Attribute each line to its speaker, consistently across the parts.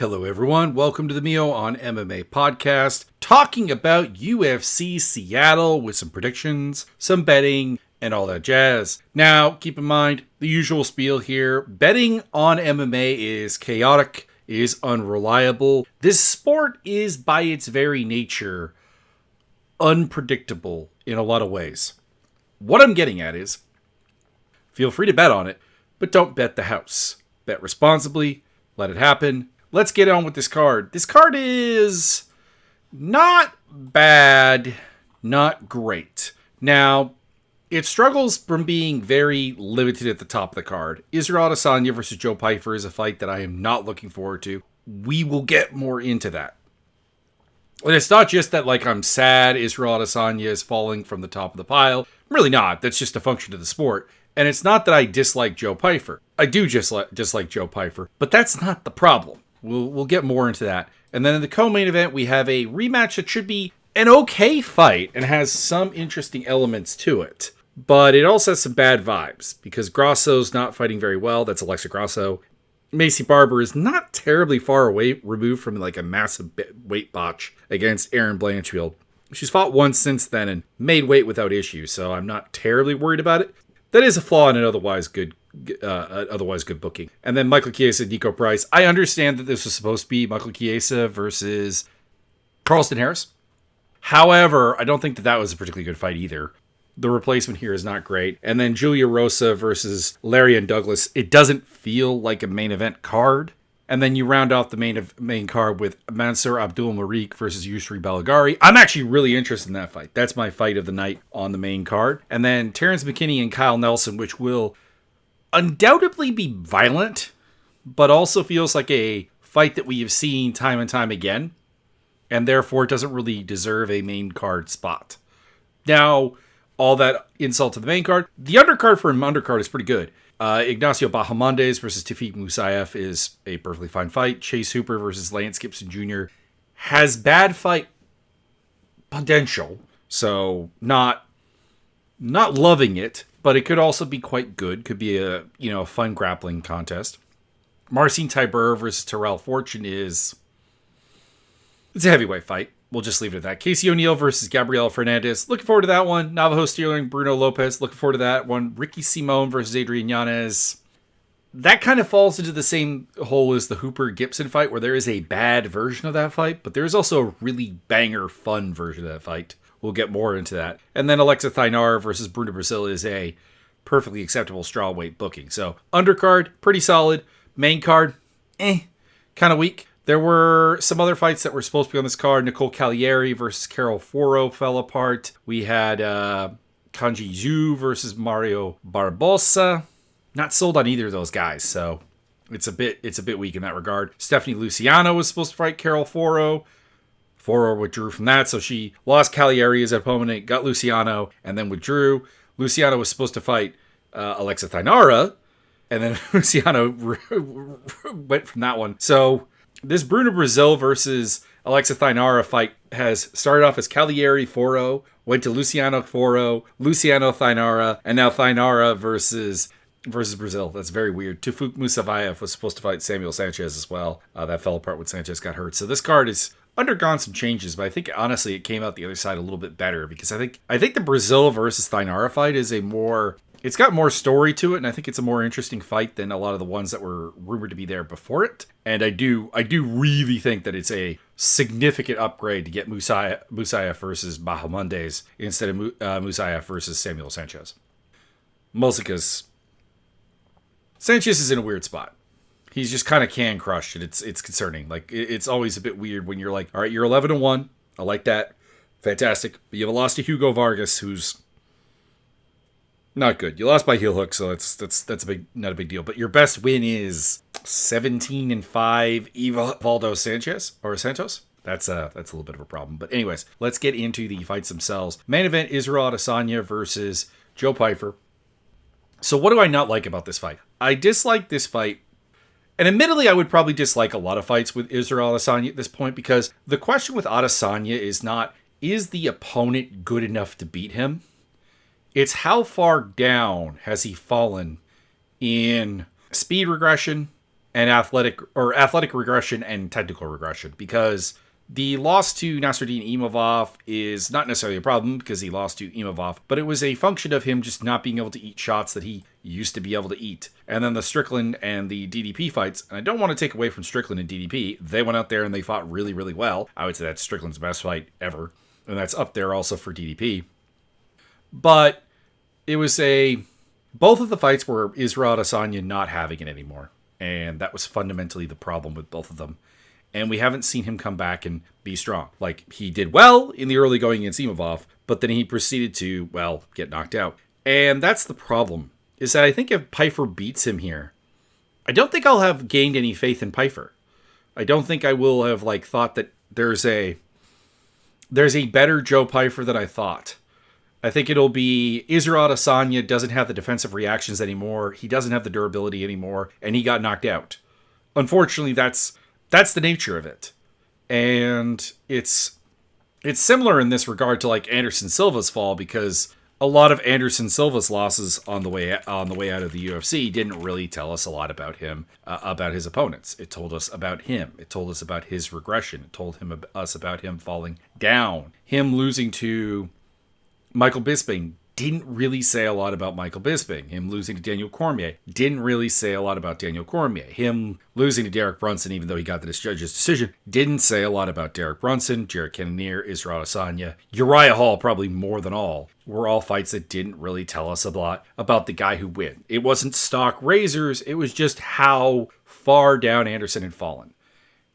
Speaker 1: Hello everyone, welcome to the Mio on MMA podcast, talking about UFC Seattle with some predictions, some betting, and all that jazz. Now, keep in mind, the usual spiel here, betting on MMA is chaotic, is unreliable. This sport is by its very nature unpredictable in a lot of ways. What I'm getting at is, feel free to bet on it, but don't bet the house. Bet responsibly, let it happen. Let's get on with this card. This card is not bad, not great. Now, it struggles from being very limited at the top of the card. Israel Adesanya versus Joe Pyfer is a fight that I am not looking forward to. We will get more into that. And it's not just that, I'm sad Israel Adesanya is falling from the top of the pile. I'm really not. That's just a function of the sport. And it's not that I dislike Joe Pyfer. I do dislike Joe Pyfer, but that's not the problem. We'll get more into that. And then in the co-main event, we have a rematch that should be an okay fight and has some interesting elements to it. But it also has some bad vibes because Grasso's not fighting very well. That's Alexa Grasso. Macy Barber is not terribly far away, removed from a massive weight botch against Erin Blanchfield. She's fought once since then and made weight without issue, so I'm not terribly worried about it. That is a flaw in an otherwise good booking. And then Michael Chiesa, Nico Price. I understand that this was supposed to be Michael Chiesa versus Carlston Harris. However, I don't think that was a particularly good fight either. The replacement here is not great. And then Julia Rosa versus Larian Douglas. It doesn't feel like a main event card. And then you round off the main card with Mansour Abdul Mariq versus Yusri Balagari. I'm actually really interested in that fight. That's my fight of the night on the main card. And then Terrence McKinney and Kyle Nelson, which will undoubtedly be violent, but also feels like a fight that we have seen time and time again, and therefore doesn't really deserve a main card spot. Now, all that insult to the main card, the undercard for an undercard is pretty good. Ignacio Bahamondes versus Tafik Musayev is a perfectly fine fight. Chase Hooper versus Lance Gibson Jr. has bad fight potential, so not loving it, but it could also be quite good. Could be a fun grappling contest. Marcin Tybura versus Terrell Fortune it's a heavyweight fight. We'll just leave it at that. Casey O'Neill versus Gabriel Fernandez. Looking forward to that one. Navajo Sterling, Bruno Lopez. Looking forward to that one. Ricky Simon versus Adrian Yanez. That kind of falls into the same hole as the Hooper-Gibson fight, where there is a bad version of that fight, but there's also a really banger fun version of that fight. We'll get more into that. And then Alexa Thynara versus Bruna Brazil is a perfectly acceptable strawweight booking. So undercard, pretty solid. Main card, kind of weak. There were some other fights that were supposed to be on this card. Nicole Cagliari versus Carol Foro fell apart. We had Kanji Zhu versus Mario Barbosa. Not sold on either of those guys, so it's a bit weak in that regard. Stephanie Luciano was supposed to fight Carol Foro. Foro withdrew from that, so she lost Cagliari as an opponent, got Luciano, and then withdrew. Luciano was supposed to fight Alexa Thynara, and then Luciano went from that one. So this Bruna Brazil versus Alexa Thynara fight has started off as Cagliari Foro, went to Luciano Foro, Luciano Thynara, and now Thynara versus Brazil. That's very weird. Tufuk Musavayev was supposed to fight Samuel Sanchez as well. That fell apart when Sanchez got hurt. So this card has undergone some changes, but I think honestly it came out the other side a little bit better because I think the Brazil versus Thynara fight is it's got more story to it, and I think it's a more interesting fight than a lot of the ones that were rumored to be there before it. And I do really think that it's a significant upgrade to get Musayev versus Bahamondes instead of Musayev versus Samuel Sanchez. Mostly because Sanchez is in a weird spot. He's just kind of can crushed, and it's concerning. It's always a bit weird when you're like, all right, you're 11-1. I like that. Fantastic. But you have a loss to Hugo Vargas, who's not good. You lost by heel hook, so that's not a big deal. But your best win is 17-5 Evaldo Sanchez or Santos. That's a little bit of a problem. But anyways, let's get into the fights themselves. Main event: Israel Adesanya versus Joe Pyfer. So what do I not like about this fight? I dislike this fight. And admittedly, I would probably dislike a lot of fights with Israel Adesanya at this point, because the question with Adesanya is not, is the opponent good enough to beat him? It's how far down has he fallen in speed regression, and athletic regression and technical regression, because the loss to Nasruddin Imavov is not necessarily a problem because he lost to Imavov, but it was a function of him just not being able to eat shots that he used to be able to eat. And then the Strickland and the DDP fights, and I don't want to take away from Strickland and DDP, they went out there and they fought really, really well. I would say that's Strickland's best fight ever, and that's up there also for DDP. But it was both of the fights were Israel Adesanya not having it anymore, and that was fundamentally the problem with both of them. And we haven't seen him come back and be strong. Like, he did well in the early going against Imavov, but then he proceeded to, well, get knocked out. And that's the problem, is that I think if Pyfer beats him here, I don't think I'll have gained any faith in Pyfer. I don't think I will have, thought that there's a better Joe Pyfer than I thought. I think it'll be Israel Adesanya doesn't have the defensive reactions anymore, he doesn't have the durability anymore, and he got knocked out. Unfortunately, that's the nature of it. And it's similar in this regard to Anderson Silva's fall, because a lot of Anderson Silva's losses on the way out of the UFC didn't really tell us a lot about him, about his opponents. It told us about him. It told us about his regression. It told us about him falling down. Him losing to Michael Bisping didn't really say a lot about Michael Bisping. Him losing to Daniel Cormier didn't really say a lot about Daniel Cormier. Him losing to Derek Brunson, even though he got the judge's decision, didn't say a lot about Derek Brunson, Jared Cannonier, Israel Adesanya, Uriah Hall, probably more than all, were all fights that didn't really tell us a lot about the guy who win. It wasn't stock razors, it was just how far down Anderson had fallen.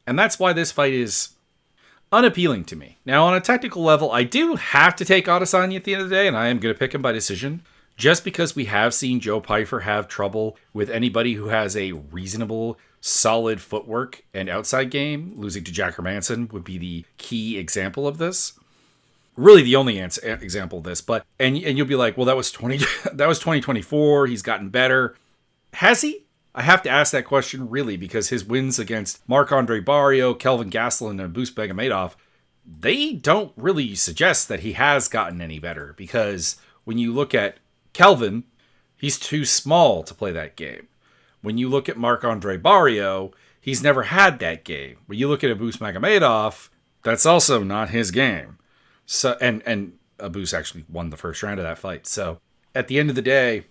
Speaker 1: And that's why this fight is unappealing to me. Now, on a technical level, I do have to take Adesanya at the end of the day, and I am going to pick him by decision, just because we have seen Joe Pyfer have trouble with anybody who has a reasonable, solid footwork and outside game. Losing to Jack Hermanson would be the key example of this. Really the only example of this, but and you'll be like, well, that was 2024, he's gotten better. Has he? I have to ask that question, really, because his wins against Marc-Andre Barrio, Kelvin Gastelum, and Abus Begimedov, they don't really suggest that he has gotten any better, because when you look at Kelvin, he's too small to play that game. When you look at Marc-Andre Barrio, he's never had that game. When you look at Abus Begimedov, that's also not his game. So and Abus actually won the first round of that fight. So at the end of the day,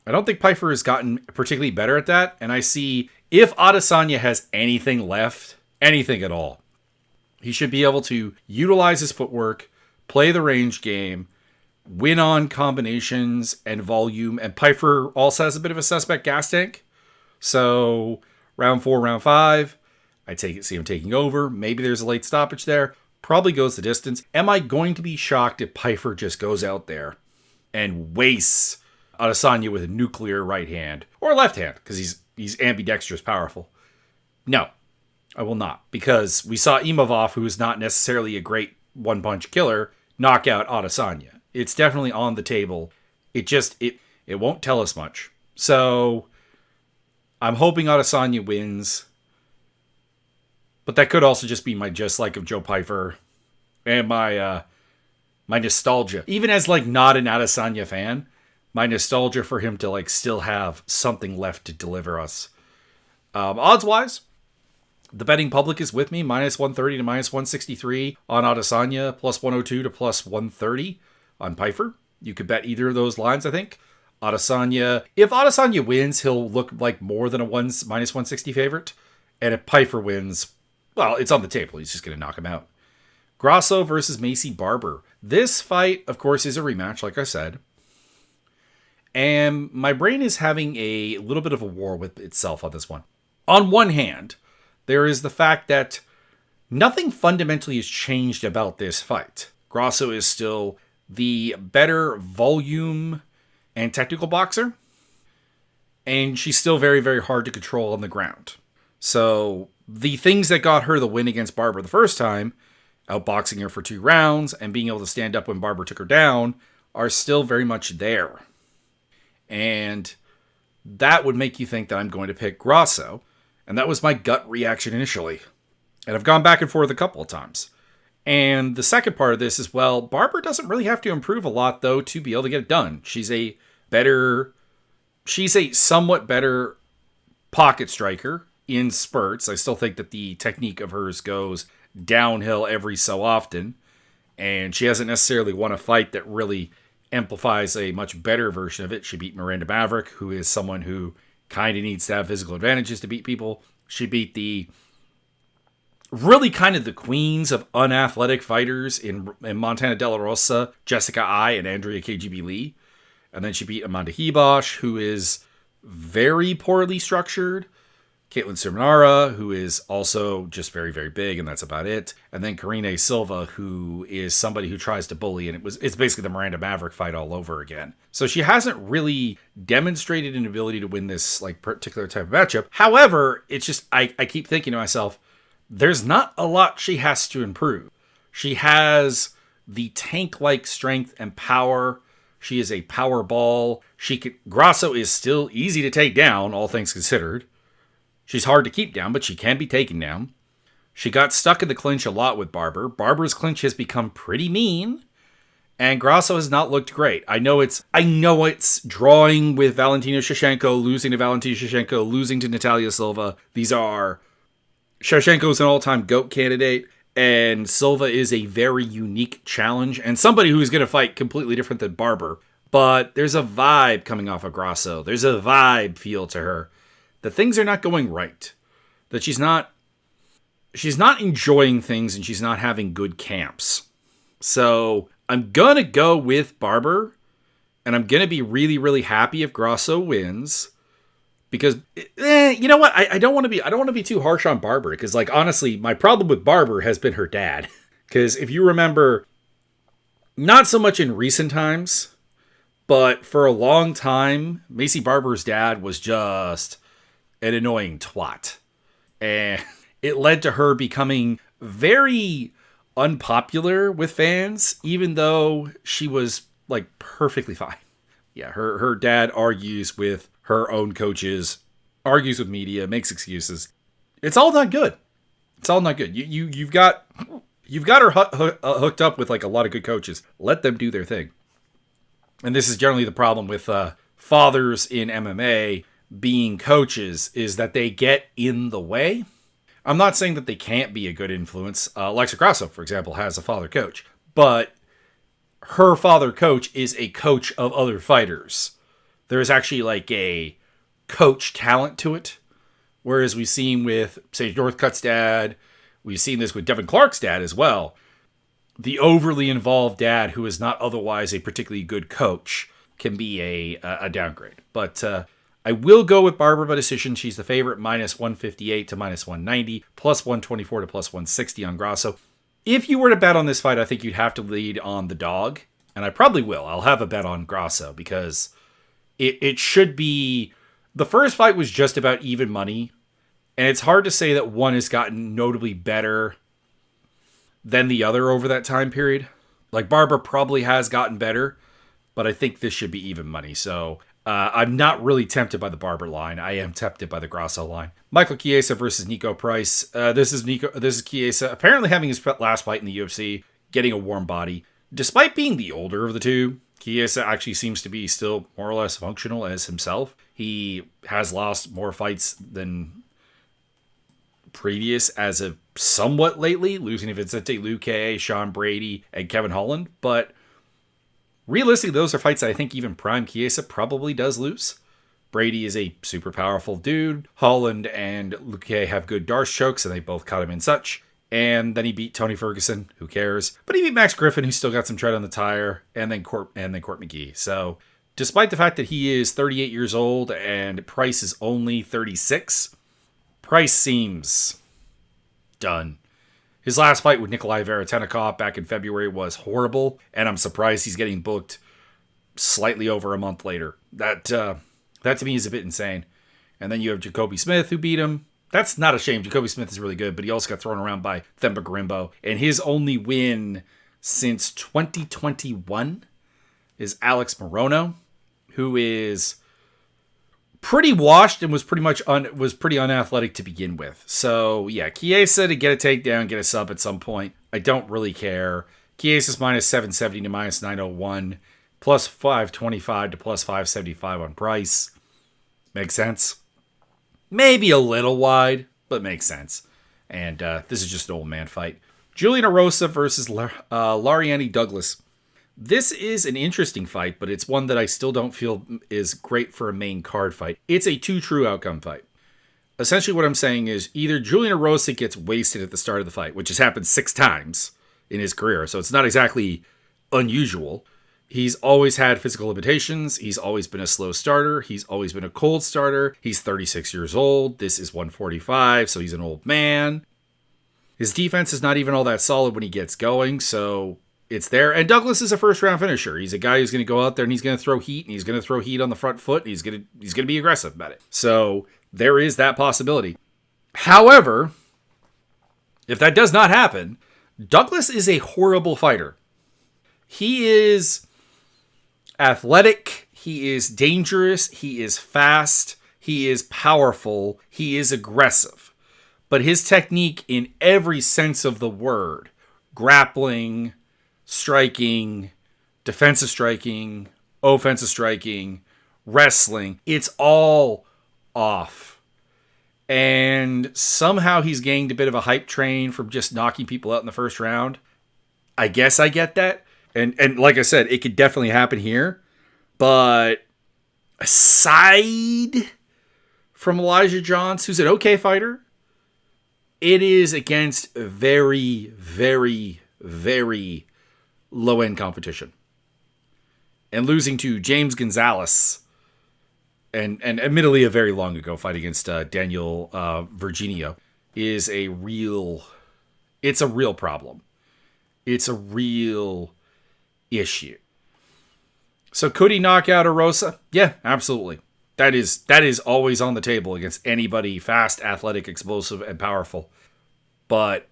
Speaker 1: I don't think Pyfer has gotten particularly better at that. And I see if Adesanya has anything left, anything at all, he should be able to utilize his footwork, play the range game, win on combinations and volume. And Pyfer also has a bit of a suspect gas tank. So round 4, round 5, see him taking over. Maybe there's a late stoppage there. Probably goes the distance. Am I going to be shocked if Pyfer just goes out there and wastes Adesanya with a nuclear right hand or left hand, because he's ambidextrous powerful? No, I will not, because we saw Imavov, who is not necessarily a great one-punch killer, knock out Adesanya. It's definitely on the table. It won't tell us much. So I'm hoping Adesanya wins, but that could also just be my dislike of Joe Pyfer and my nostalgia. Even as not an Adesanya fan, my nostalgia for him to still have something left to deliver us. Odds-wise, the betting public is with me, -130 to -163 on Adesanya, +102 to +130 on Pyfer. You could bet either of those lines, I think. Adesanya, if Adesanya wins, he'll look like more than a -160 favorite. And if Pyfer wins, well, it's on the table. He's just going to knock him out. Grasso versus Macy Barber. This fight, of course, is a rematch, like I said. And my brain is having a little bit of a war with itself on this one. On one hand, there is the fact that nothing fundamentally has changed about this fight. Grasso is still the better volume and technical boxer, and she's still very, very hard to control on the ground. So the things that got her the win against Barber the first time, outboxing her for 2 rounds and being able to stand up when Barber took her down, are still very much there. And that would make you think that I'm going to pick Grasso. And that was my gut reaction initially. And I've gone back and forth a couple of times. And the second part of this is, well, Barber doesn't really have to improve a lot, though, to be able to get it done. She's a somewhat better pocket striker in spurts. I still think that the technique of hers goes downhill every so often, and she hasn't necessarily won a fight that really amplifies a much better version of it. She beat Miranda Maverick, who is someone who kind of needs to have physical advantages to beat people. She beat the really kind of the queens of unathletic fighters in Montana De La Rosa, Jessica I, and Andrea KGB Lee. And then she beat Amanda Hebosh, who is very poorly structured. Caitlin Sermonara, who is also just very, very big, and that's about it. And then Karine Silva, who is somebody who tries to bully, and it's basically the Miranda Maverick fight all over again. So she hasn't really demonstrated an ability to win this like particular type of matchup. However, it's just, I keep thinking to myself, there's not a lot she has to improve. She has the tank-like strength and power. She is a power ball. Grasso is still easy to take down, all things considered. She's hard to keep down, but she can be taken down. She got stuck in the clinch a lot with Barber. Barber's clinch has become pretty mean, and Grasso has not looked great. I know it's drawing with Valentina Shevchenko, losing to Valentina Shevchenko, losing to Natalia Silva. Shevchenko's an all-time GOAT candidate, and Silva is a very unique challenge, and somebody who is going to fight completely different than Barber. But there's a vibe coming off of Grasso. There's a vibe feel to her. That things are not going right. That she's not enjoying things, and she's not having good camps. So I'm going to go with Barber, and I'm going to be really, really happy if Grasso wins. Because, you know what? I don't want to be too harsh on Barber. Because, like, honestly, my problem with Barber has been her dad. Because if you remember, not so much in recent times, but for a long time, Macy Barber's dad was just an annoying twat. And it led to her becoming very unpopular with fans, even though she was, like, perfectly fine. Yeah, her dad argues with her own coaches, argues with media, makes excuses. It's all not good. It's all not good. You've got her hooked up with, like, a lot of good coaches. Let them do their thing. And this is generally the problem with fathers in MMA being coaches, is that they get in the way. I'm not saying that they can't be a good influence. Alexa Grasso, for example, has a father coach, but her father coach is a coach of other fighters. There is actually like a coach talent to it. Whereas we've seen with Sage Northcutt's dad, we've seen this with Devin Clark's dad as well. The overly involved dad who is not otherwise a particularly good coach can be a downgrade. But I will go with Barber by decision. She's the favorite, minus 158 to minus 190, plus 124 to plus 160 on Grasso. If you were to bet on this fight, I think you'd have to lead on the dog. And I probably will. I'll have a bet on Grasso because it should be... The first fight was just about even money. And it's hard to say that one has gotten notably better than the other over that time period. Like, Barber probably has gotten better, but I think this should be even money. So I'm not really tempted by the Barber line. I am tempted by the Grasso line. Michael Chiesa versus Nico Price. This is Chiesa apparently having his last fight in the UFC, getting a warm body. Despite being the older of the two, Chiesa actually seems to be still more or less functional as himself. He has lost more fights than previous as of somewhat lately, losing to Vicente Luque, Sean Brady, and Kevin Holland. But realistically, those are fights that I think even prime Chiesa probably does lose. Brady is a super powerful dude. Holland and Luque have good Darce chokes, and they both caught him in such. And then he beat Tony Ferguson. Who cares? But he beat Max Griffin, who's still got some tread on the tire, and then Court McGee. So, despite the fact that he is 38 years old and Price is only 36, Price seems done. His last fight with Nikolai Veretennikov back in February was horrible, and I'm surprised he's getting booked slightly over a month later. That to me is a bit insane. And then you have Jacoby Smith, who beat him. That's not a shame. Jacoby Smith is really good, but he also got thrown around by Themba Gorimbo. And his only win since 2021 is Alex Morono, who is pretty washed and was pretty unathletic to begin with. So yeah, Chiesa to get a takedown, get a sub at some point. I don't really care. Chiesa's minus 770 to minus 901, plus 525 to plus 575 on Price. Makes sense. Maybe a little wide, but makes sense. And this is just an old man fight. Julian Erosa versus Lariani Douglas. This is an interesting fight, but it's one that I still don't feel is great for a main card fight. It's a two true outcome fight. Essentially what I'm saying is either Julian Erosa gets wasted at the start of the fight, which has happened 6 times in his career, so it's not exactly unusual. He's always had physical limitations. He's always been a slow starter. He's always been a cold starter. He's 36 years old. This is 145, so he's an old man. His defense is not even all that solid when he gets going, so it's there. And Douglas is a first-round finisher. He's a guy who's going to go out there and he's going to throw heat, and he's going to throw heat on the front foot, and he's going to be aggressive about it. So there is that possibility. However, if that does not happen, Douglas is a horrible fighter. He is athletic, he is dangerous, he is fast, he is powerful, he is aggressive. But his technique in every sense of the word, grappling, striking, defensive striking, offensive striking, wrestling, it's all off. And somehow he's gained a bit of a hype train from just knocking people out in the first round. I guess I get that. And like I said, it could definitely happen here. But aside from Elijah Johns, who's an okay fighter, it is against very, very, very low-end competition. And losing to James Gonzalez, and admittedly a very long ago fight against Daniel Virginio, is a real problem. It's a real issue. So could he knock out Erosa? Yeah, absolutely. That is always on the table against anybody fast, athletic, explosive, and powerful. But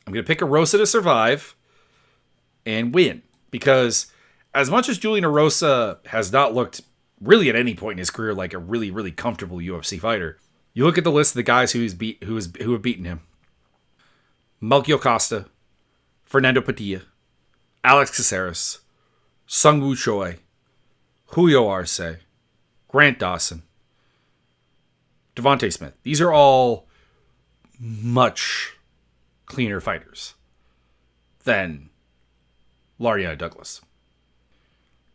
Speaker 1: I'm going to pick Erosa to survive and win. Because as much as Julian Erosa has not looked really at any point in his career like a really, really comfortable UFC fighter, you look at the list of the guys who have beaten him. Melchio Costa, Fernando Padilla, Alex Caceres, Sung Woo Choi, Julio Arce, Grant Dawson, Devontae Smith. These are all much cleaner fighters than Lariana Douglas.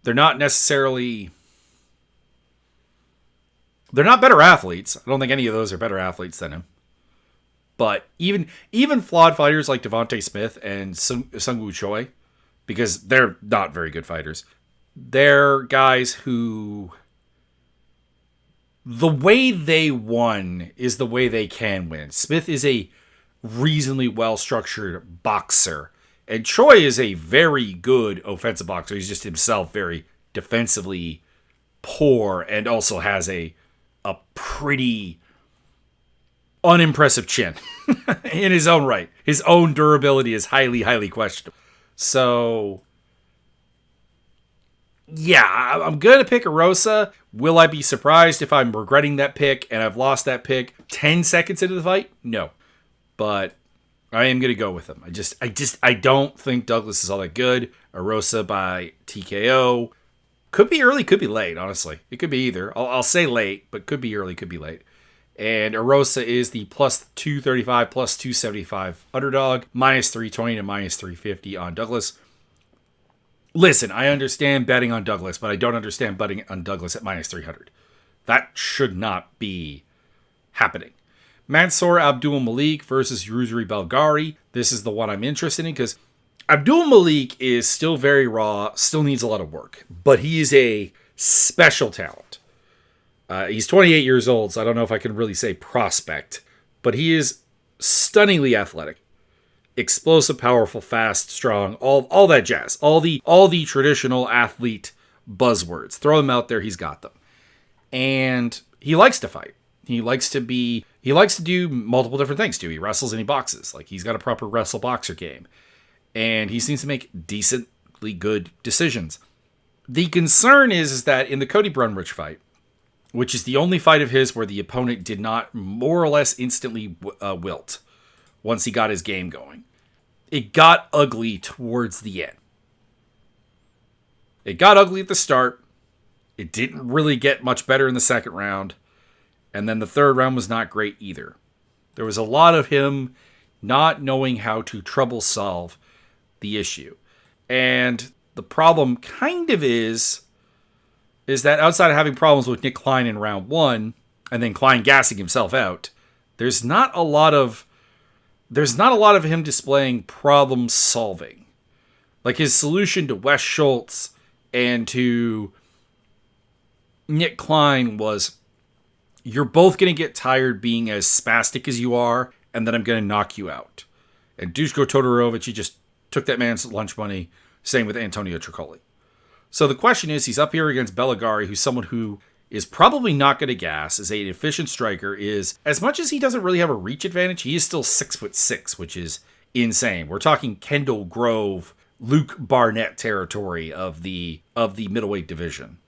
Speaker 1: They're not better athletes. I don't think any of those are better athletes than him. But even flawed fighters like Devontae Smith and Sung Woo Choi, because they're not very good fighters, they're guys who, the way they won is the way they can win. Smith is a reasonably well-structured boxer, and Choi is a very good offensive boxer. He's just himself very defensively poor and also has a pretty unimpressive chin in his own right. His own durability is highly, highly questionable. So, yeah, I'm going to pick Erosa. Will I be surprised if I'm regretting that pick and I've lost that pick 10 seconds into the fight? No. But I am going to go with him. I don't think Douglas is all that good. Erosa by TKO. Could be early, could be late, honestly. It could be either. I'll say late, but could be early, could be late. And Erosa is the plus 235, plus 275 underdog, minus 320 to minus 350 on Douglas. Listen, I understand betting on Douglas, but I don't understand betting on Douglas at minus 300. That should not be happening. Mansour Abdul Malik versus Yusri Belgari. This is the one I'm interested in because Abdul Malik is still very raw, still needs a lot of work, but he is a special talent. He's 28 years old, so I don't know if I can really say prospect, but he is stunningly athletic, explosive, powerful, fast, strong, all that jazz, all the traditional athlete buzzwords. Throw them out there, he's got them. And he likes to fight. He likes to do multiple different things too. He wrestles and he boxes. Like, he's got a proper wrestle boxer game. And he seems to make decently good decisions. The concern is that in the Cody Brunrich fight, which is the only fight of his where the opponent did not more or less instantly wilt once he got his game going, it got ugly towards the end. It got ugly at the start. It didn't really get much better in the second round. And then the third round was not great either. There was a lot of him not knowing how to trouble solve the issue. And the problem kind of is that outside of having problems with Nick Klein in round 1, and then Klein gassing himself out, there's not a lot of him displaying problem solving. Like his solution to Wes Schultz and to Nick Klein was, you're both going to get tired being as spastic as you are, and then I'm going to knock you out. And Duško Todorovic, he just took that man's lunch money. Same with Antonio Tricoli. So the question is, he's up here against Belligari, who's someone who is probably not going to gas, is an efficient striker, is, as much as he doesn't really have a reach advantage, he is still 6'6", which is insane. We're talking Kendall Grove, Luke Barnett territory of the middleweight division.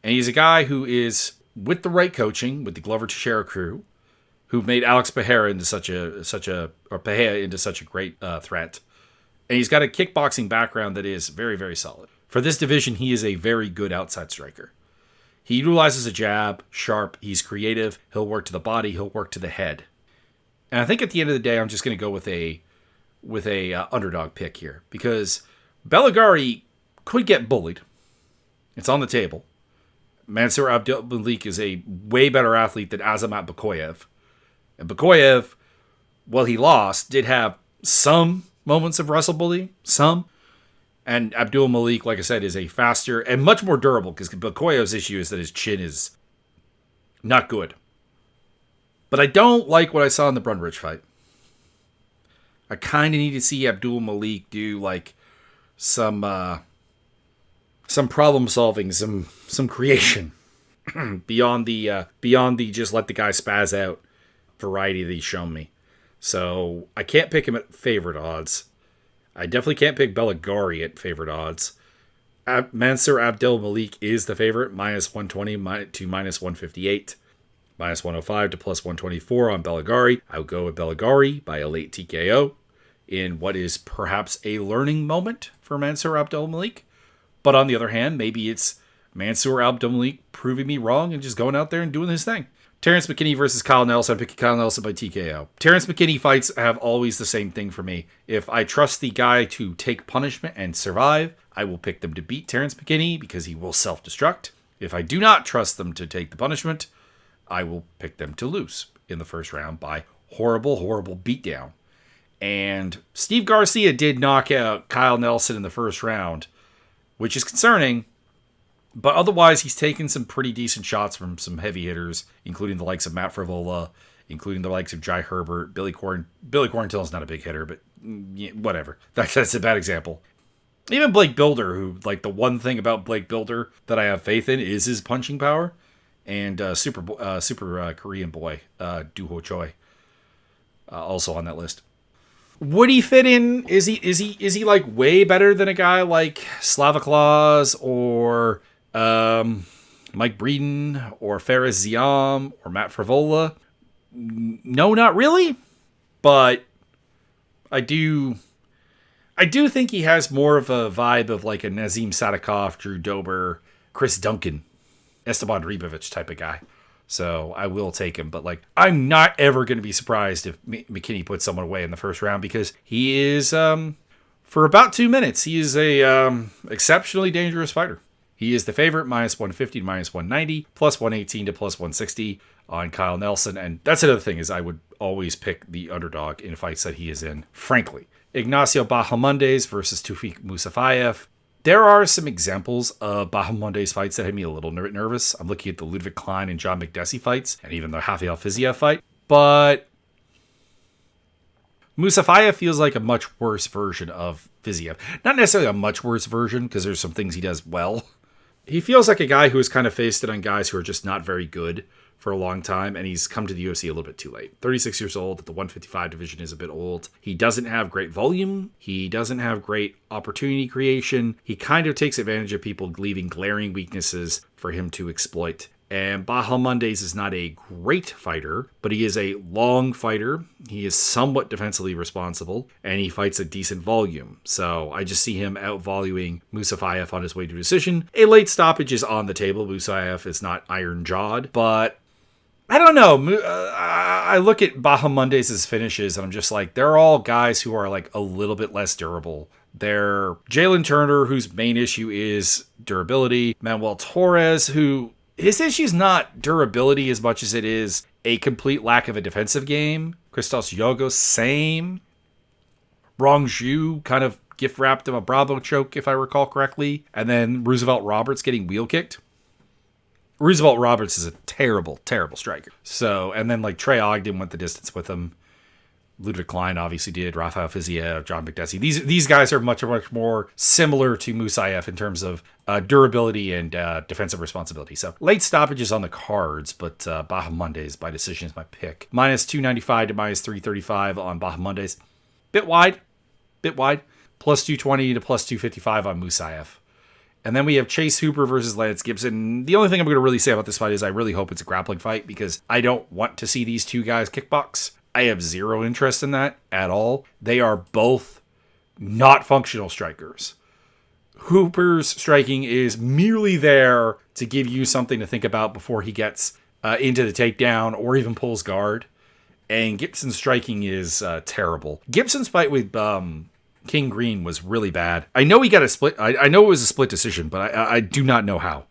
Speaker 1: And he's a guy who is, with the right coaching, with the Glover Teixeira crew, who made Alex Pereira into such a great threat. And he's got a kickboxing background that is very, very solid. For this division, he is a very good outside striker. He utilizes a jab, sharp, he's creative, he'll work to the body, he'll work to the head. And I think at the end of the day, I'm just going to go with a underdog pick here, because Belligari could get bullied. It's on the table. Mansour Abdelmalik is a way better athlete than Azamat Bakoyev. And Bakoyev, well, he lost, did have some moments of wrestle bullying, some. And Abdul Malik, like I said, is a faster and much more durable, because Bakoyev's issue is that his chin is not good. But I don't like what I saw in the Brunbridge fight. I kind of need to see Abdul Malik do like some problem solving, some creation beyond the just let the guy spaz out variety that he's shown me. So I can't pick him at favorite odds. I definitely can't pick Belligari at favorite odds. Mansour Abdel Malik is the favorite, minus 120 to minus 158. Minus 105 to plus 124 on Belligari. I would go with Belligari by a late TKO in what is perhaps a learning moment for Mansour Abdel Malik. But on the other hand, maybe it's Mansour Abdel Malik proving me wrong and just going out there and doing his thing. Terrence McKinney versus Kyle Nelson. I'm picking Kyle Nelson by TKO. Terrence McKinney fights have always the same thing for me. If I trust the guy to take punishment and survive, I will pick them to beat Terrence McKinney because he will self-destruct. If I do not trust them to take the punishment, I will pick them to lose in the first round by horrible, horrible beatdown. And Steve Garcia did knock out Kyle Nelson in the first round, which is concerning. But otherwise, he's taken some pretty decent shots from some heavy hitters, including the likes of Matt Frivola, including the likes of Jai Herbert. Billy Quarantillo is not a big hitter, but whatever. That's a bad example. Even Blake Builder, who, like, the one thing about Blake Builder that I have faith in is his punching power. And super Korean boy, Doo-Ho Choi, also on that list. Would he fit in? Is he like way better than a guy like Slava Claus or Mike Breeden or Fares Ziam or Matt Frivola? No, not really. But I do think he has more of a vibe of like a Nazim Sadikov, Drew Dober, Chris Duncan, Esteban Ribovic type of guy. So I will take him. But like, I'm not ever going to be surprised if McKinney puts someone away in the first round, because he is, for about 2 minutes, he is a exceptionally dangerous fighter. He is the favorite, minus 150 to minus 190, plus 118 to plus 160 on Kyle Nelson. And that's another thing, is I would always pick the underdog in fights that he is in, frankly. Ignacio Bahamondes versus Tufik Musafayev. There are some examples of Bahamondes fights that had me a little nervous. I'm looking at the Ludwig Klein and John McDessie fights, and even the Rafael Fiziev fight. But Musafayev feels like a much worse version of Fiziev. Not necessarily a much worse version, because there's some things he does well. He feels like a guy who has kind of faced it on guys who are just not very good for a long time, and he's come to the UFC a little bit too late. 36 years old, the 155 division is a bit old. He doesn't have great volume. He doesn't have great opportunity creation. He kind of takes advantage of people leaving glaring weaknesses for him to exploit. And Bahamondes is not a great fighter, but he is a long fighter. He is somewhat defensively responsible, and he fights a decent volume. So I just see him out-voluing Musafayev on his way to decision. A late stoppage is on the table. Musafayev is not iron-jawed, but I don't know. I look at Baja Mondays' finishes, and I'm just like, they're all guys who are like a little bit less durable. They're Jalen Turner, whose main issue is durability. Manuel Torres, who his issue is not durability as much as it is a complete lack of a defensive game. Christos Yogos, same. Rong Zhu kind of gift wrapped him a Bravo choke, if I recall correctly. And then Roosevelt Roberts getting wheel kicked. Roosevelt Roberts is a terrible, terrible striker. So, and then like Trey Ogden went the distance with him. Ludwig Klein obviously did. Rafael Fiziev, John McDessie. These guys are much more similar to Musayev in terms of durability and defensive responsibility. So late stoppages on the cards, but Baja Mondays by decision is my pick. Minus 295 to minus 335 on Baja Mondays. Bit wide. Plus 220 to plus 255 on Musayev. And then we have Chase Hooper versus Lance Gibson. The only thing I'm going to really say about this fight is I really hope it's a grappling fight because I don't want to see these two guys kickbox. I have zero interest in that at all. They are both not functional strikers. Hooper's striking is merely there to give you something to think about before he gets into the takedown or even pulls guard. And Gibson's striking is terrible. Gibson's fight with King Green was really bad. I know he got a split. I know it was a split decision, but I do not know how.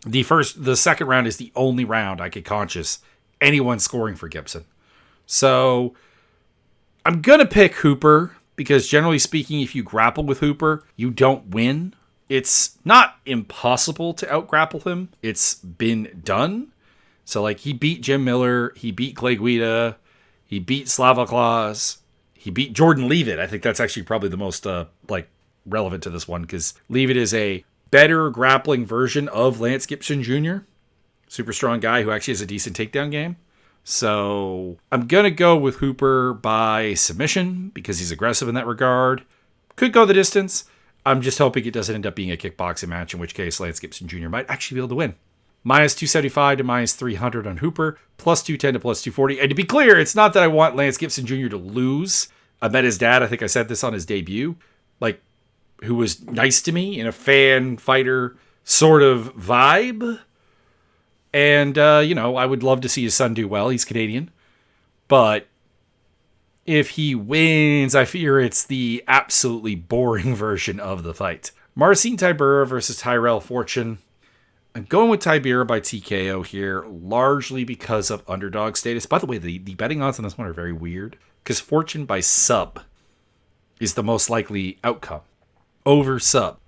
Speaker 1: The second round is the only round I could conscious anyone scoring for Gibson. So I'm going to pick Hooper because generally speaking, if you grapple with Hooper, you don't win. It's not impossible to out-grapple him. It's been done. So like he beat Jim Miller, he beat Clay Guida, he beat Slava Claus, he beat Jordan Leavitt. I think that's actually probably the most relevant to this one because Leavitt is a better grappling version of Lance Gibson Jr. Super strong guy who actually has a decent takedown game. So I'm going to go with Hooper by submission because he's aggressive in that regard. Could go the distance. I'm just hoping it doesn't end up being a kickboxing match, in which case Lance Gibson Jr. might actually be able to win. Minus 275 to minus 300 on Hooper, plus 210 to plus 240. And to be clear, it's not that I want Lance Gibson Jr. to lose. I met his dad, I think I said this on his debut, who was nice to me in a fan fighter sort of vibe. And, I would love to see his son do well. He's Canadian. But if he wins, I fear it's the absolutely boring version of the fight. Marcin Tybura versus Tyrell Fortune. I'm going with Tybura by TKO here, largely because of underdog status. By the way, the betting odds on this one are very weird, because Fortune by sub is the most likely outcome. Over sub.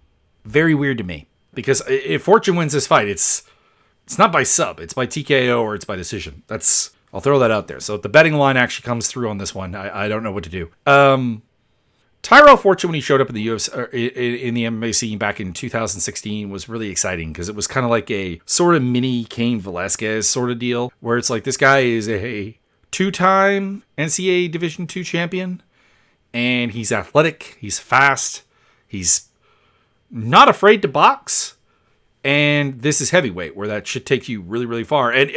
Speaker 1: Very weird to me, because if Fortune wins this fight, it's not by sub, it's by TKO or it's by decision. I'll throw that out there. So if the betting line actually comes through on this one, I don't know what to do. Tyrell Fortune, when he showed up in the UFC, in the MMA scene back in 2016, was really exciting because it was kind of like a sort of mini Cain Velasquez sort of deal, where it's like this guy is a two-time NCAA Division II champion, and he's athletic, he's fast, he's not afraid to box, and this is heavyweight, where that should take you really, really far, and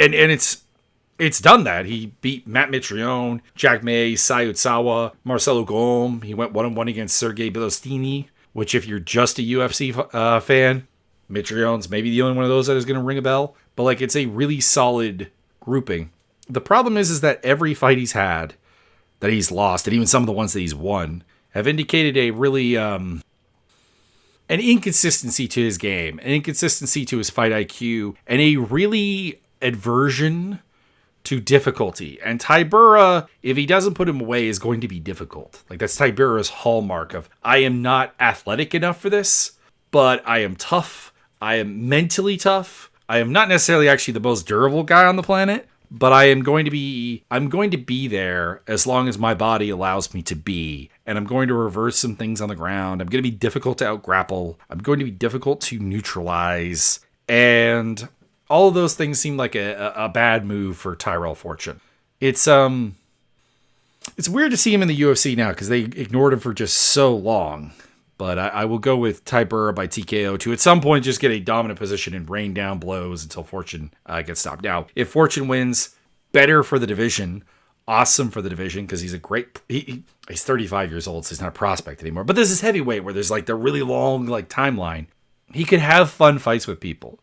Speaker 1: it's done that. He beat Matt Mitrione, Jack May, Sayud Sawa, Marcelo Golm. He went 1-1 against Sergey Bilostini, which if you're just a UFC fan, Mitrione's maybe the only one of those that is going to ring a bell. But it's a really solid grouping. The problem is that every fight he's had that he's lost, and even some of the ones that he's won, have indicated a really an inconsistency to his game, an inconsistency to his fight IQ, and a really aversion to difficulty. And Tybura, if he doesn't put him away, is going to be difficult. That's Tybura's hallmark of, I am not athletic enough for this, but I am tough. I am mentally tough. I am not necessarily actually the most durable guy on the planet, but I'm going to be there as long as my body allows me to be. And I'm going to reverse some things on the ground. I'm going to be difficult to out-grapple. I'm going to be difficult to neutralize. And all of those things seem like a bad move for Tyrell Fortune. It's weird to see him in the UFC now because they ignored him for just so long. But I will go with Tybura by TKO to at some point just get a dominant position and rain down blows until Fortune gets stopped. Now, if Fortune wins, better for the division. Awesome for the division because he's he's 35 years old, so he's not a prospect anymore. But this is heavyweight where there's the really long timeline. He could have fun fights with people.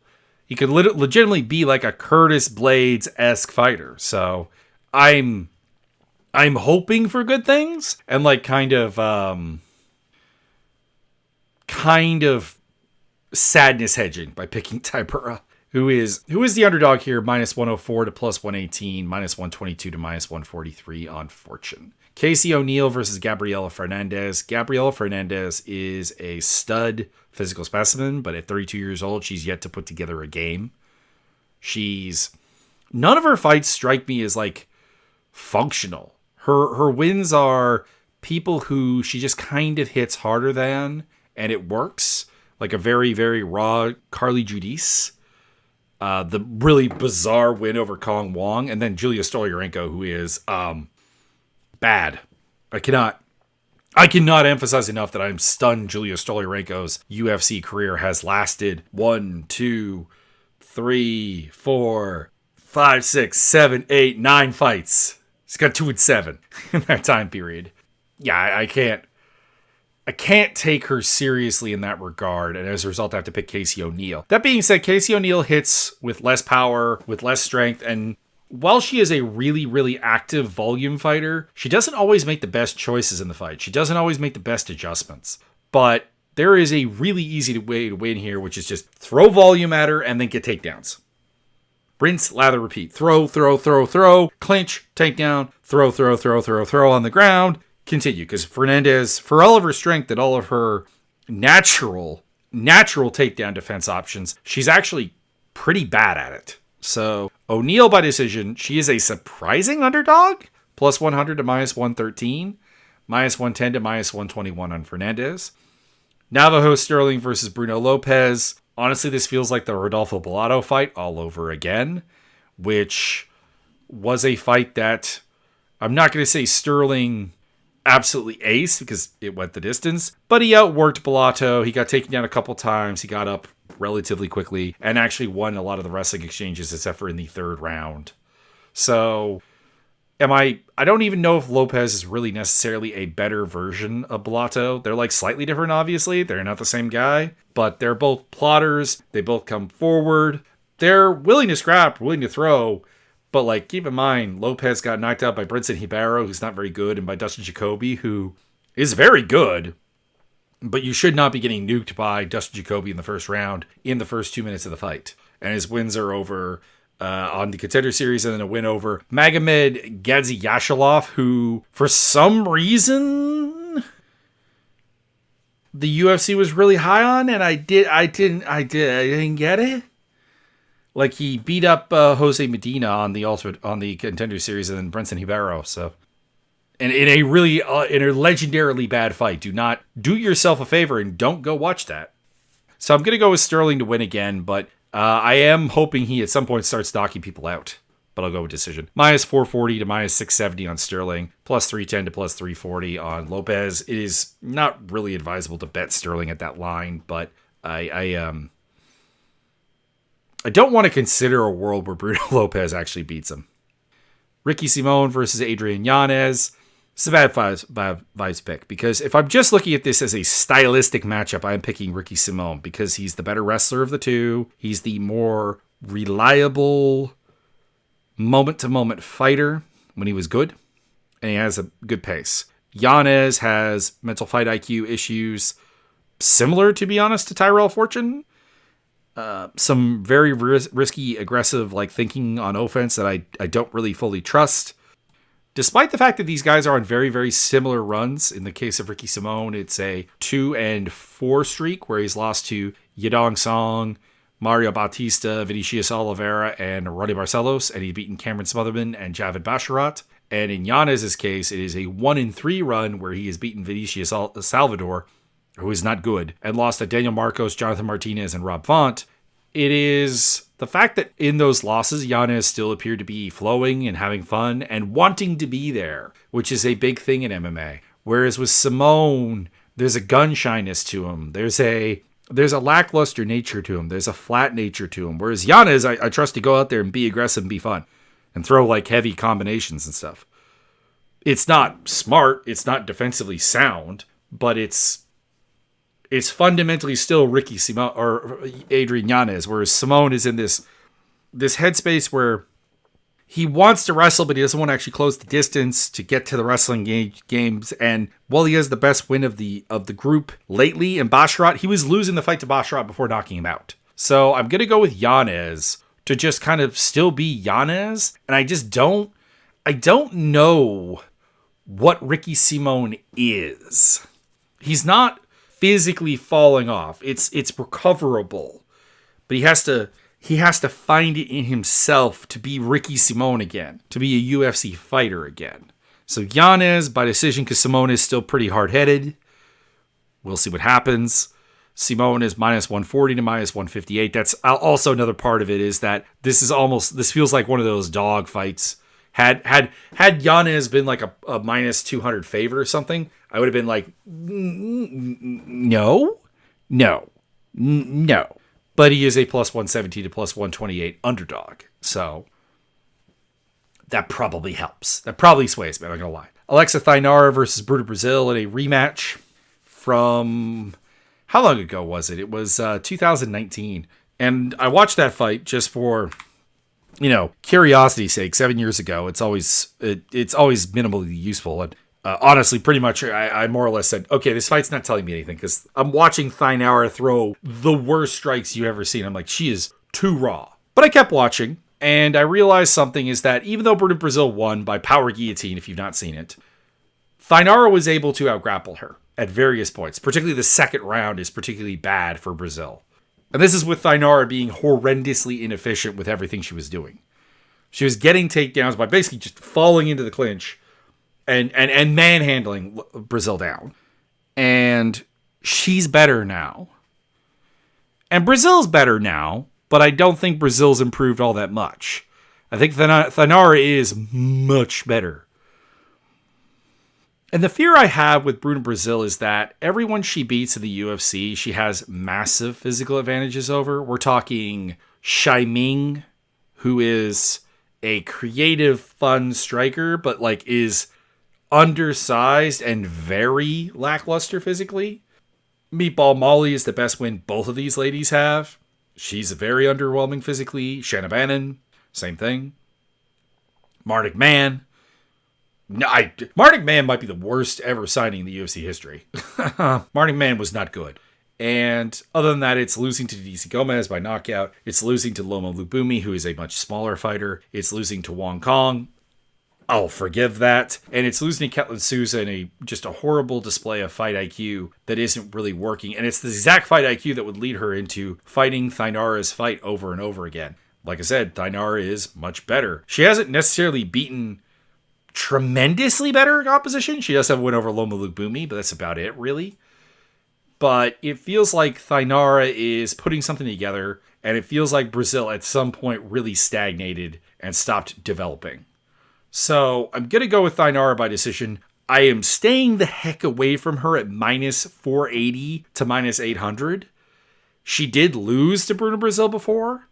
Speaker 1: He could legitimately be like a Curtis Blades-esque fighter. So I'm hoping for good things and like kind of sadness hedging by picking Tybura, who is the underdog here, minus 104 to plus 118, minus 122 to minus 143 on Fortune. Casey O'Neill versus Gabriela Fernandez. Gabriela Fernandez is a stud physical specimen, but at 32 years old, she's yet to put together a game. None of her fights strike me as like functional. Her wins are people who she just kind of hits harder than, and it works. Like a very, very raw Carly Judice. The really bizarre win over Kong Wong, and then Julia Stoliarenko, who is bad. I cannot emphasize enough that I'm stunned Julia Stoliarenko's UFC career has lasted 1, 2, 3, 4, 5, 6, 7, 8, 9 fights. She's got 2 and 7 in that time period. Yeah, I can't take her seriously in that regard, and as a result, I have to pick Casey O'Neill. That being said, Casey O'Neill hits with less power, with less strength, and while she is a really, really active volume fighter, she doesn't always make the best choices in the fight. She doesn't always make the best adjustments. But there is a really easy way to win here, which is just throw volume at her and then get takedowns. Rinse, lather, repeat. Throw, clinch, takedown, throw on the ground. Continue, because Fernandez, for all of her strength and all of her natural takedown defense options, she's actually pretty bad at it. So O'Neill by decision, she is a surprising underdog, plus 100 to minus 113, minus 110 to minus 121 on Fernandez. Navajo Sterling versus Bruno Lopez. Honestly, this feels like the Rodolfo Bellato fight all over again, which was a fight that I'm not going to say Sterling absolutely ace because it went the distance, but he outworked Bellato. He got taken down a couple times. He got up relatively quickly and actually won a lot of the wrestling exchanges except for in the third round. So I don't even know if Lopez is really necessarily a better version of Bellato. They're like slightly different, obviously. They're not the same guy, but they're both plotters. They both come forward. They're willing to scrap, willing to throw. But like, keep in mind, Lopez got knocked out by Brinson Hibaro, who's not very good, and by Dustin Jacoby, who is very good. But you should not be getting nuked by Dustin Jacoby in the first round in the first 2 minutes of the fight. And his wins are over on the Contender Series, and then a win over Magomed Gadzhiyashalov, who for some reason the UFC was really high on, and I didn't get it. Like, he beat up Jose Medina on the Contender Series, and then Brinson Hibaro. So, and in a legendarily bad fight, do yourself a favor and don't go watch that. So I'm gonna go with Sterling to win again, but I am hoping he at some point starts knocking people out. But I'll go with decision. Minus 440 to minus 670 on Sterling, plus 310 to plus 340 on Lopez. It is not really advisable to bet Sterling at that line, but I don't want to consider a world where Bruno Lopez actually beats him. Ricky Simon versus Adrian Yanez. It's a bad vibes pick, because if I'm just looking at this as a stylistic matchup, I'm picking Ricky Simon because he's the better wrestler of the two. He's the more reliable moment-to-moment fighter when he was good, and he has a good pace. Yanez has mental fight IQ issues similar, to be honest, to Tyrell Fortune. Some very risky, aggressive thinking on offense that I don't really fully trust. Despite the fact that these guys are on very, very similar runs, in the case of Ricky Simon, it's a 2-4 streak where he's lost to Yadong Song, Mario Bautista, Vinicius Oliveira, and Roddy Barcelos, and he's beaten Cameron Smotherman and Javid Basharat. And in Yanez's case, it is a 1-3 run where he has beaten Vinicius Salvador, who is not good, and lost to Daniel Marcos, Jonathan Martinez, and Rob Font. It is the fact that in those losses, Yanez still appeared to be flowing and having fun and wanting to be there, which is a big thing in MMA. Whereas with Simone, there's a gun shyness to him. There's a lackluster nature to him. There's a flat nature to him. Whereas Yanez, I trust to go out there and be aggressive and be fun and throw heavy combinations and stuff. It's not smart. It's not defensively sound, but it's it's fundamentally still Ricky Simone or Adrian Yanez, whereas Simone is in this headspace where he wants to wrestle, but he doesn't want to actually close the distance to get to the wrestling games. And while he has the best win of the group lately in Basharat, he was losing the fight to Basharat before knocking him out. So I'm going to go with Yanez to just kind of still be Yanez. And I don't know what Ricky Simone is. He's not physically falling off. It's recoverable. But he has to find it in himself to be Ricky Simone again, to be a UFC fighter again. So Yanez by decision, because Simone is still pretty hard-headed. We'll see what happens. Simone is minus 140 to minus 158. That's also another part of it, is that this feels like one of those dog fights. Had Yanez been like a minus 200 favorite or something, I would have been like, no. But he is a plus 117 to plus 128 underdog. So that probably helps. That probably sways me, I'm not going to lie. Alexa Thainara versus Bruno Brazil in a rematch from... How long ago was it? It was 2019. And I watched that fight just for, curiosity's sake. 7 years ago. It's always minimally useful. And honestly, pretty much, I more or less said, okay, this fight's not telling me anything, because I'm watching Thainara throw the worst strikes you've ever seen. I'm like, she is too raw. But I kept watching, and I realized something is that even though Bruno Brazil won by power guillotine, if you've not seen it, Thainara was able to outgrapple her at various points. Particularly the second round is particularly bad for Brazil. And this is with Thainara being horrendously inefficient with everything she was doing. She was getting takedowns by basically just falling into the clinch and manhandling Brazil down. And she's better now. And Brazil's better now, but I don't think Brazil's improved all that much. I think Thainara is much better. And the fear I have with Bruno Brazil is that everyone she beats in the UFC, she has massive physical advantages over. We're talking Shai Ming, who is a creative, fun striker, but is undersized and very lackluster physically. Meatball Molly is the best win both of these ladies have. She's very underwhelming physically. Shanna Bannon, same thing. Marnik Man. No, Marnik Man might be the worst ever signing in the UFC history. Marnik Man was not good. And other than that, it's losing to DC Gomez by knockout. It's losing to Loma Lubumi, who is a much smaller fighter. It's losing to Wong Kong. I'll forgive that. And it's losing to Ketlin Souza in just a horrible display of fight IQ that isn't really working. And it's the exact fight IQ that would lead her into fighting Thainara's fight over and over again. Like I said, Thainara is much better. She hasn't necessarily beaten tremendously better opposition. She does have a win over Loma Lubumi, but that's about it, really. But it feels like Thainara is putting something together, and it feels like Brazil at some point really stagnated and stopped developing. So I'm going to go with Thainara by decision. I am staying the heck away from her at minus 480 to minus 800. She did lose to Bruno Brazil before.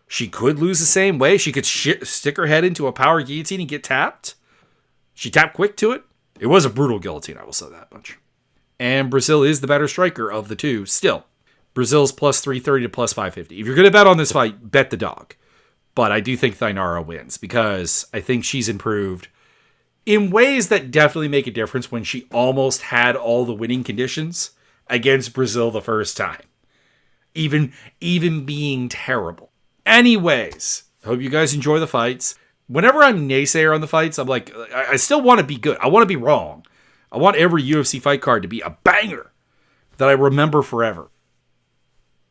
Speaker 1: She could lose the same way. She could stick her head into a power guillotine and get tapped. She tapped quick to it. It was a brutal guillotine, I will say that much. And Brazil is the better striker of the two. Still, Brazil's plus 330 to plus 550. If you're going to bet on this fight, bet the dog. But I do think Thainara wins because I think she's improved in ways that definitely make a difference when she almost had all the winning conditions against Brazil the first time. Even being terrible. Anyways, hope you guys enjoy the fights. Whenever I'm naysayer on the fights, I'm like, I still want to be good. I want to be wrong. I want every UFC fight card to be a banger that I remember forever.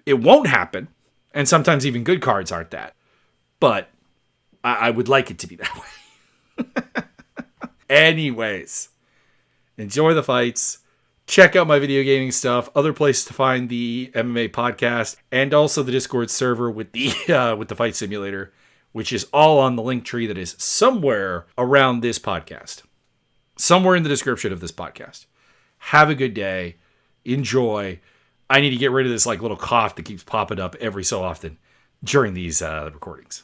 Speaker 1: It won't happen, and sometimes even good cards aren't that. But I would like it to be that way. Anyways, enjoy the fights. Check out my video gaming stuff, other places to find the MMA podcast, and also the Discord server with the fight simulator, which is all on the link tree that is somewhere around this podcast. Somewhere in the description of this podcast. Have a good day. Enjoy. I need to get rid of this little cough that keeps popping up every so often during these recordings.